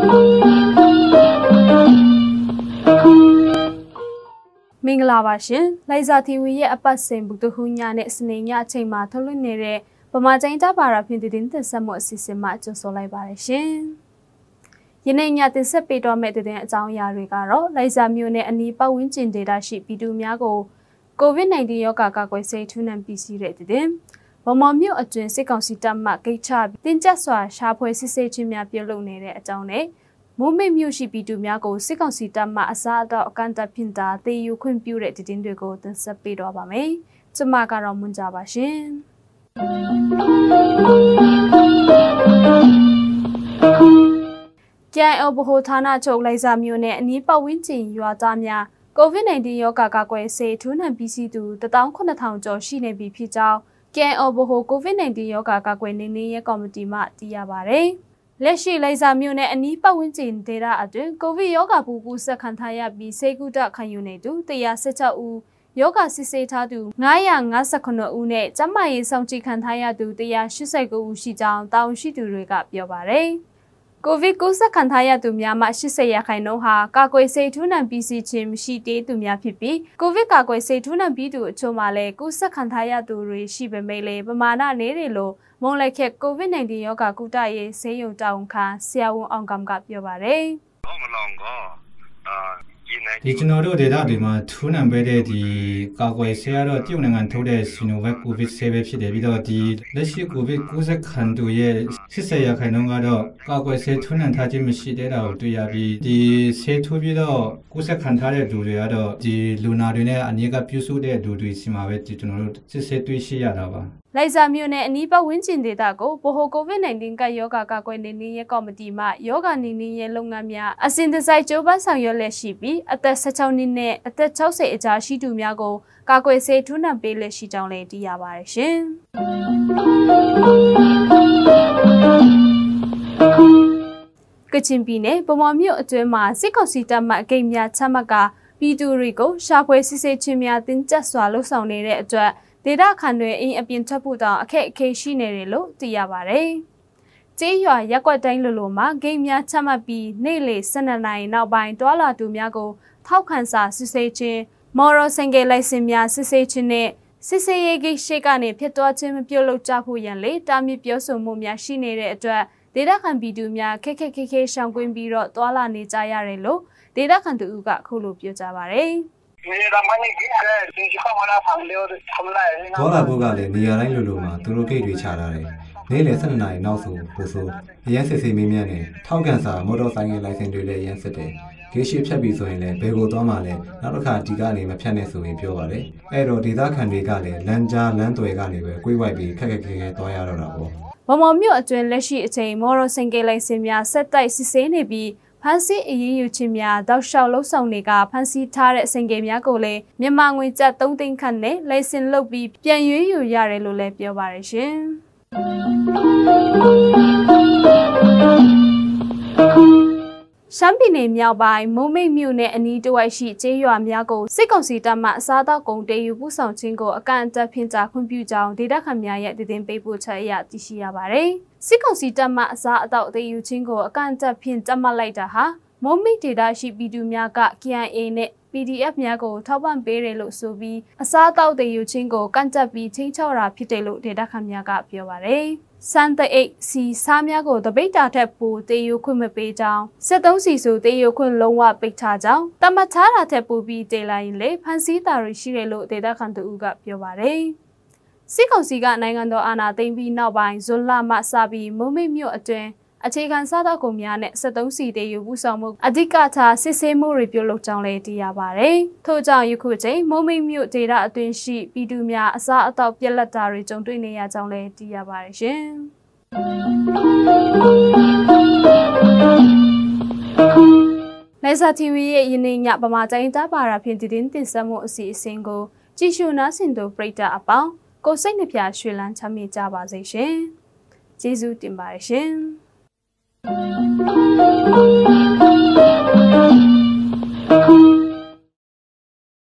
မင်္ဂလာပါရှင်လိုင်ဇာတီဗီရဲ့အပတ်စဉ်ဗုဒ္ဓဟူးညနဲ့စနေညအချိန်မှာထုတ်လွှင့်နေတဲ့ဗမာကျင်းသားပါရာဖြင့်တည်တင်ဆက်မှုအစီအစဉ်မှာကြိုဆိုလိုက်ပါရရှင်။ယနေ့ညတင်ဆက်ပေးတော့မယ့်တည်တဲ့အကြောင်းအရာတွေကတော့လိုင်ဇာမြို့နယ်အနီးပတ်ဝန်းကျင်ဒေသရှိပြည်သူများကို COVID-19 ရောဂါကာကွယ်ဆေးထိုးနှံပြီးစီးတဲ့တည်တဲ့ဗမာမြို့အတွင်းစစ်ကောင်စီတပ်မှဂိတ်ချတင်ကျပ်စွာရှာဖွေစစ်ဆေးခြင်းများပြုလုပ်နေတဲ့အကြောင်းနဲ့မိုးမိတ်မြို့ရှိပြည်သူများကိုစစ်ကောင်စီတပ်မှအစားအသောက်အကန့်အသတ်ဖြင့်သာတည်ယူခွင့်ပြုတဲ့တည်င်းတွေကိုတင်ဆက်ပေးတော့ပါမယ်။ကျွန်မကတော့မွန်ကြပါရှင်။ကျန်အဘဟိုဌာနချုပ်လိုင်ဇာမြို့နယ်အနီးပတ်ဝန်းကျင်ရွာသားများ COVID-19 ရောဂါကာကွယ်ဆေးထိုးနှံပြီးစီးသူ19000ကျော်ရှိနေပြီဖြစ်ကြောင်းကျန်အဘဟို COVID-19 ရောဂါကာကွယ်နေရေးကော်မတီမှသိရပါဗျ။လက်ရှိလိုင်ဇာမြို့နယ်အနီးပတ်ဝန်းကျင်ဒေသအတွင်းကိုဗစ်ရောဂါပိုးကူးစက်ခံထားရပြီးဆေးကုသခံယူနေသူ116ဦးယောဂစစ်ဆေးထားသူ959ဦးနဲ့ကျန်းမာရေးဆောင်ကြည့်ခံထားရသူ189ဦးရှိကြောင်းတာဝန်ရှိသူတွေကပြောပါတယ်။ကိုဗစ်ကူးစက်ခံထားရသူများမှ80%ဟာကာကွယ်ဆေးထိုးနှံပြီးစီးခြင်းမရှိသေးသူများဖြစ်ပြီးကိုဗစ်ကာကွယ်ဆေးထိုးနှံပြီးသူအချို့မှလည်းကူးစက်ခံထားရသူတွေရှိပေမဲ့လည်းပမာဏနည်းတယ်လို့မုံလိုက်ခက် COVID-19 ရောဂါကုသရေးဆေးရုံတာဝန်ခံဆရာဝန်အောင်ကံကပြောပါတယ်။ဒီကျွန်တော်တို့ဒေတာဒီမှာထူးနံပဲတဲ့ဒီကာကွယ်ဆေးရတော့တရုတ်နိုင်ငံထုတ်တဲ့ဆီနိုဗက်ကိုဗစ်ဆေးပဲဖြစ်တယ်ပြီးတော့ဒီလက်ရှိကိုဗစ်ကူးစက်ခံသူရဲ့80%ကတော့ကာကွယ်ဆေးထူးနံထားခြင်းမရှိတဲ့တာကိုတွေ့ရပြီးဒီဆေးထိုးပြီးတော့ကူးစက်ခံထားတဲ့လူတွေကတော့ဒီလူနာတွေနဲ့အနည်းကပြုစုတဲ့လူတွေစီမှာပဲဒီကျွန်တော်တို့စစ်ဆေးတွေ့ရှိရတာပါလိုင်ဇာမြို့နယ်အနီးပတ်ဝန်းကျင်ဒေသကိုဗဟို COVID-19 ကရောဂါကာကွယ်နေရေးကော်မတီမှရောဂါနေရေးလုပ်ငန်းများအစဉ်တစိုက်ကြိုးပမ်းဆောင်ရွက်လက်ရှိပြီးအသက်16နှစ်နဲ့အသက်60အကြားရှိသူများကိုကာကွယ်ဆေးထိုးနှံပေးလက်ရှိကြောင်းလည်းသိရပါတယ်ရှင်။ကချင်ပြည်နယ်ဗမာမြို့အတွင်းမှာစစ်ကောင်စီတပ်မှအကိတ်များချမှတ်ကပြည်သူတွေကိုရှာဖွေစစ်ဆေးခြင်းများတင်ကျပ်စွာလှုပ်ဆောင်နေတဲ့အတွက်ဒေတာခန်တွေအင်းအပြင်ထွက်ဖို့တောင်အခက်အခဲရှိနေတယ်လို့သိရပါတယ်။ကျေးရွာရက်ကွက်တိုင်းလိုမှာဂိမ်းများချမှတ်ပြီးနေ့လေ12နာရီနောက်ပိုင်းတွာလာသူများကိုထောက်ခံစာစစ်ဆေးခြင်းမော်ရိုဆိုင်ကယ်လိုင်စင်များစစ်ဆေးခြင်းနဲ့စစ်ဆေးရေးဂိတ်ရှိကနေဖြစ်သွားခြင်းမပြုတ်လို့ကြဖို့ရန်လေတာမြစ်ပြောဆိုမှုများရှိနေတဲ့အတွက်ဒေတာခန်ပြည်သူများခက်ရှောင်ကွင်းပြီးတော့တွာလာနေကြရတယ်လို့ဒေတာခန်သူကအခုလိုပြောကြပါတယ်။ဘောလာဘုတ်ကလည်းနေရာတိုင်းလိုမှာသူတို့ဂိတ်တွေချထားတယ်။နေ့လယ်12နာရီနောက်ဆိုပို့ဆိုအရန်စစ်ဆေးမင်းများနဲ့ထောက်ကန်စာမော်တော်ဆိုင်ကယ်လိုင်စင်တွေလည်းရန်စစ်တယ်။ဂိတ်ရှိဖြတ်ပြီးဆိုရင်လည်းဘယ်ကိုသွားမှလဲနောက်တစ်ခါဒီကနေမဖြတ်နဲ့ဆိုရင်ပြောပါတယ်။အဲ့တော့ဒေသခံတွေကလည်းလမ်းကြားလမ်းသွယ်ကနေပဲကွေးဝိုက်ပြီးခက်သွားရတော့တာပေါ့။ဗမာမြို့အတွင်းလက်ရှိအချိန်မော်တော်ဆိုင်ကယ်လိုင်စင်များဆက်တိုက်စစ်ဆေးနေပြီးဖန်စီအရေးယူခြင်းများတောက်လျှောက်လှုပ်ဆောင်တွေကဖန်စီထားတဲ့စင်ကေများကိုလည်းမြန်မာငွေကျပ်3သိန်းခန့်နဲ့လိုင်စင်လုပ်ပြီးပြန်ရွေးယူရတယ်လို့လည်းပြောပါရရှင်။ရှမ်းပြည်နယ်မြောက်ပိုင်းမုံမိတ်မြို့နယ်အနီးတစ်ဝိုက်ရှိကျေးရွာများကိုစစ်ကောင်စီတပ်မှအစားတောက်ကုန်တေယူပို့ဆောင်ခြင်းကိုအကန့်အသတ်ဖြင့်ကြာခွင့်ပြုကြောင်းဒေသခံများရဲ့တည်င်းပေးပို့ချက်အရသိရှိရပါတယ်။စစ်ကောင်စီတပ်မှအစားအသောက်တေယူခြင်းကိုအကန့်အသတ်ဖြင့်တတ်မှတ်လိုက်တာဟာမုံမိတ်ဒေသရှိပြည်သူများက KIA နဲ့ PDF များကိုထောက်ပံ့ပေးတယ်လို့ဆိုပြီးအစားအသောက်တေယူခြင်းကိုကန့်ကျပ်ပြီးချင်းချောက်တာဖြစ်တယ်လို့ဒေသခံများကပြောပါတယ်။စန်တအိတ်စီစားများကိုတပိတ်တာထက်ပိုတေယူခွင့်မပေးကြောင်း73စီဆိုတေယူခွင့်လုံးဝပိတ်ထားကြောင်းတမတ်ထားတာထက်ပိုပြီးတေလိုက်ရင်လေဖန်စီတာတွေရှိတယ်လို့ဒေသခံသူကပြောပါတယ်။စစ်ကောင်စီကနိုင်ငံတော်အာဏာသိမ်းပြီးနောက်ပိုင်းဇွန်လမှစပြီးမုံမိတ်မြို့အတွင်းအခြေခံစားသောက်ကုန်များနဲ့73စီတေယူပူဆောင်မှုအဓိကထားစစ်ဆေးမှုတွေပြုလုပ်ကြောင်းလည်းသိရပါတယ်။ထို့ကြောင့်ယခုချိန်မုံမိတ်မြို့ဒေသအတွင်းရှိပြည်သူများအစားအသောက်ပြက်လက်တာတွေကြုံတွေ့နေရကြောင်းလည်းသိရပါတယ်ရှင်။လိုင်ဇာတီဗီရဲ့ယနေ့ညဗမာတိုင်းသားပါရာဖြင့်တည်တင်ဆက်မှုအစီအစဉ်ကိုကြည့်ရှုနားဆင်သူပရိသတ်အပေါင်းကိုစိတ်နှပြရွှေလန်းချမ်းမြေ့ကြပါစေရှင်။ကျေးဇူးတင်ပါတယ်ရှင်။